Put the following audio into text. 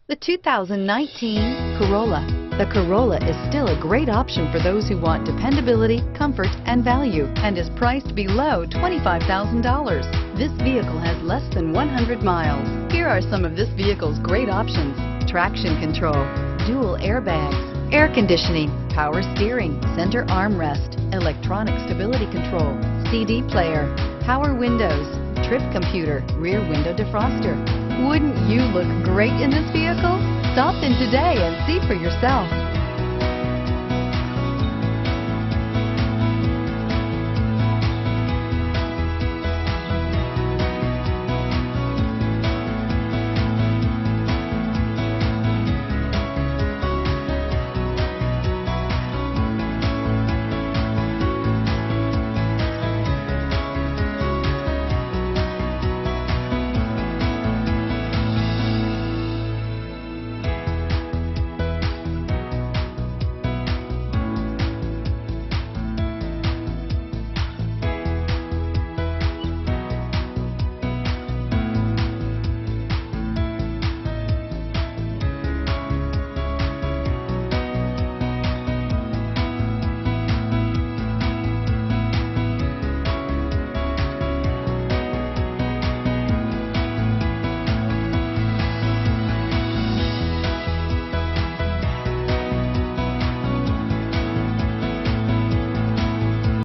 The 2019 Corolla. The Corolla is still a great option for those who want dependability, comfort, and value, and is priced below $25,000. This vehicle has less than 100 miles. Here are some of this vehicle's great options: traction control, dual airbags, air conditioning, power steering, center armrest, electronic stability control, CD player, power windows, trip computer, rear window defroster. Wouldn't you look great in this vehicle? Stop in today and see for yourself.